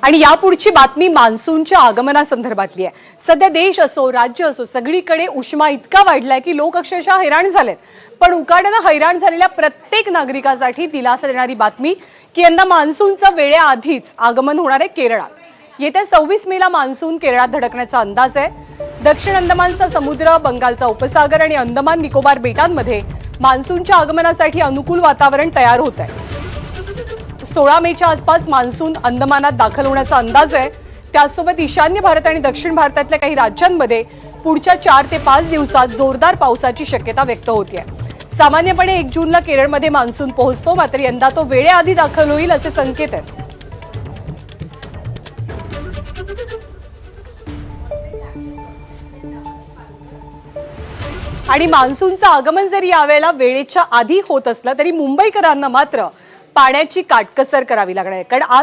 आणि यापुढची बातमी मान्सूनच्या आगमनासंदर्भातली आहे। सध्या देश असो राज्य असो सगळीकडे उष्मा इतका वाढलाय की लोक अक्षरशः हैराण झालेत। पण उकाड्याने हैराण झालेल्या प्रत्येक नागरिकासाठी दिलासा देणारी बातमी की यंदा मान्सूनचं वेळेआधीच आगमन होणार आहे केरळात। येत्या 26 मेला मान्सून केरळात धडकण्याचा अंदाज आहे। दक्षिण अंदमानचा समुद्र, बंगालचा उपसागर आणि अंदमान निकोबार बेटांमध्ये मान्सूनच्या आगमनासाठी अनुकूल वातावरण तयार होत आहे। 16 मेच्या आसपास मान्सून अंदमानात दाखल होण्याचा अंदाज आहे। त्यासोबत ईशान्य भारत आणि दक्षिण भारतातल्या काही राज्यांमध्ये पुढच्या 4 ते 5 दिवसात जोरदार पावसाची शक्यता व्यक्त होते। सामान्यपणे 1 जूनला केरळमध्ये मान्सून पोहोचतो, मात्र यंदा तो वेळेआधी दाखल होईल असे संकेत आहेत। आणि मान्सूनचं आगमन जरी यावेळेला वेळेच्या आधी होत असलं तरी मुंबईकरांना मात्र पाण्याची काटकसर करावी लागणार आहे। कारण आज